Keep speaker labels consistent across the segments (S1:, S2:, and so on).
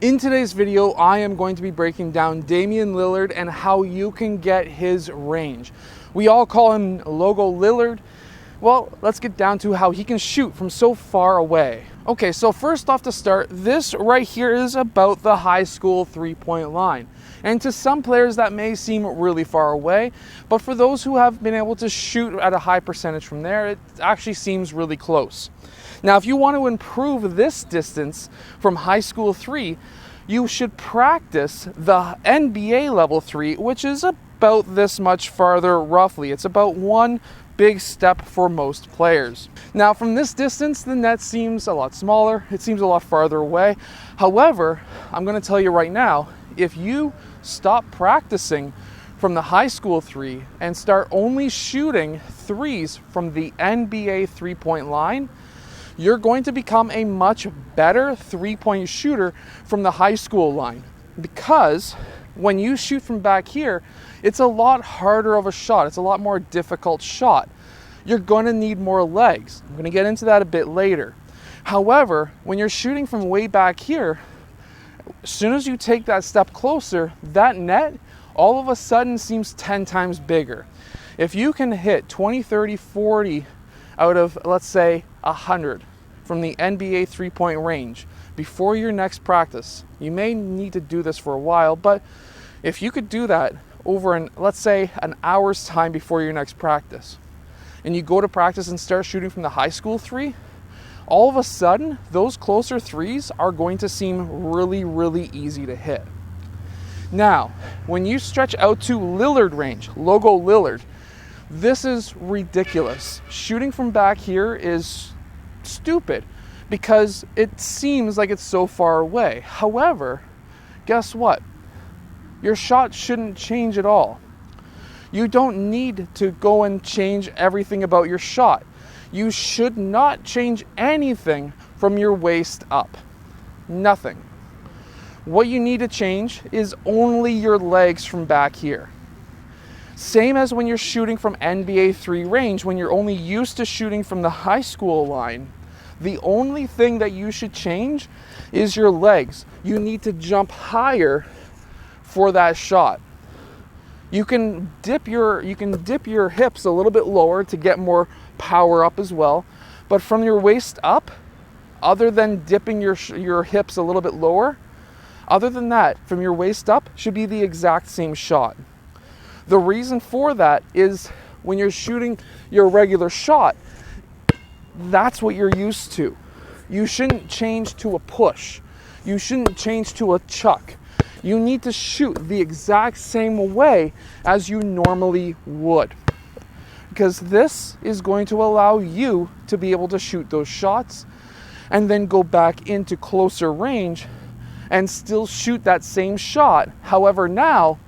S1: In today's video, I am going to be breaking down Damian Lillard and how you can get his range. We all call him Logo Lillard. Well, let's get down to how he can shoot from so far away. Okay, so first off to start, this right here is about the high school three-point line. And to some players that may seem really far away, but for those who have been able to shoot at a high percentage from there, it actually seems really close. Now, if you want to improve this distance from high school 3, you should practice the NBA level 3, which is about this much farther roughly. It's about one big step for most players. Now, from this distance, the net seems a lot smaller. It seems a lot farther away. However, I'm going to tell you right now, if you stop practicing from the high school 3 and start only shooting threes from the NBA three-point line, you're going to become a much better three-point shooter from the high school line. Because when you shoot from back here, it's a lot harder of a shot. It's a lot more difficult shot. You're going to need more legs. I'm going to get into that a bit later. However, when you're shooting from way back here, as soon as you take that step closer, that net all of a sudden seems 10 times bigger. If you can hit 20, 30, 40 out of, let's say, 100 from the NBA three-point range before your next practice, you may need to do this for a while, but if you could do that over let's say an hour's time before your next practice, and you go to practice and start shooting from the high school 3, all of a sudden those closer threes are going to seem really, really easy to hit. Now, when you stretch out to Lillard range, Logo Lillard, this is ridiculous. Shooting from back here is stupid because it seems like it's so far away. However, guess what? Your shot shouldn't change at all. You don't need to go and change everything about your shot. You should not change anything from your waist up. Nothing. What you need to change is only your legs from back here. Same as when you're shooting from NBA 3 range, when you're only used to shooting from the high school line, the only thing that you should change is your legs. You need to jump higher for that shot. You can dip your hips a little bit lower to get more power up as well, but from your waist up, other than dipping your hips a little bit lower, other than that, from your waist up should be the exact same shot. The reason for that is when you're shooting your regular shot, that's what you're used to. You shouldn't change to a push. You shouldn't change to a chuck. You need to shoot the exact same way as you normally would. Because this is going to allow you to be able to shoot those shots and then go back into closer range and still shoot that same shot. However, now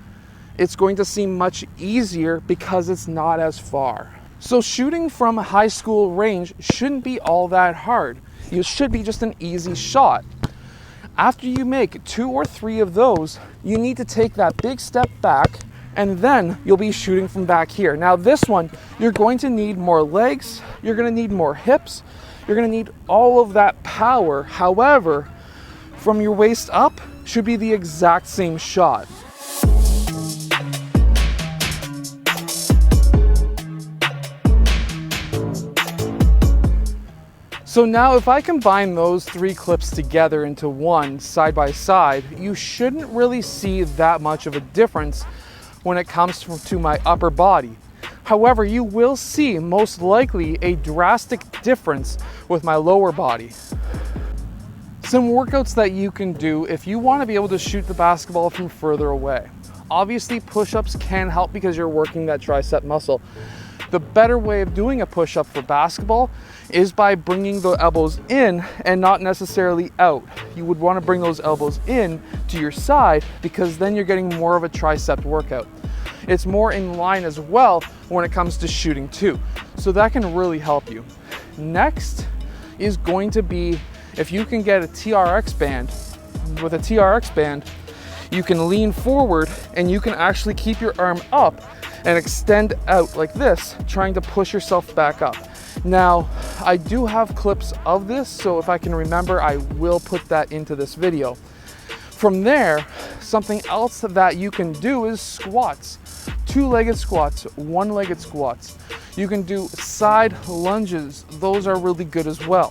S1: it's going to seem much easier because it's not as far. So shooting from high school range shouldn't be all that hard. It should be just an easy shot. After you make 2 or 3 of those, you need to take that big step back, and then you'll be shooting from back here. Now this one, you're going to need more legs, you're going to need more hips, you're going to need all of that power. However, from your waist up should be the exact same shot. So now if I combine those 3 clips together into one side by side, you shouldn't really see that much of a difference when it comes to my upper body. However, you will see most likely a drastic difference with my lower body. Some workouts that you can do if you want to be able to shoot the basketball from further away. Obviously, push-ups can help because you're working that tricep muscle. The better way of doing a push-up for basketball is by bringing the elbows in and not necessarily out. You would want to bring those elbows in to your side because then you're getting more of a tricep workout. It's more in line as well when it comes to shooting too. So that can really help you. Next is going to be if you can get a Trx band. With a Trx band, you can lean forward and you can actually keep your arm up and extend out like this, trying to push yourself back up. Now, I do have clips of this, so if I can remember, I will put that into this video. From there, something else that you can do is squats. Two-legged squats, one-legged squats. You can do side lunges. Those are really good as well.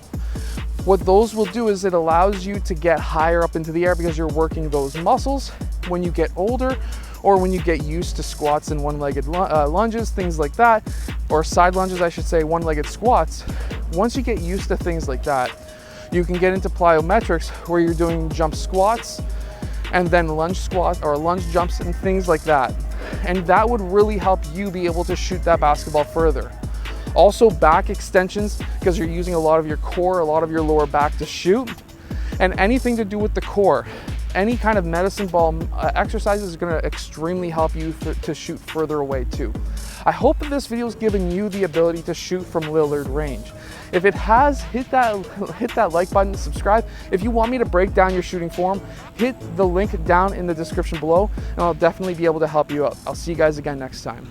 S1: What those will do is it allows you to get higher up into the air because you're working those muscles. When you get older, or when you get used to squats and one-legged lunges, things like that, or side lunges, I should say, one-legged squats, once you get used to things like that, you can get into plyometrics where you're doing jump squats and then lunge squats or lunge jumps and things like that. And that would really help you be able to shoot that basketball further. Also back extensions, because you're using a lot of your core, a lot of your lower back to shoot, and anything to do with the core. Any kind of medicine ball exercises is going to extremely help you to shoot further away too. I hope that this video is giving you the ability to shoot from Lillard range. If it has, hit that like button, subscribe. If you want me to break down your shooting form, hit the link down in the description below, and I'll definitely be able to help you out. I'll see you guys again next time.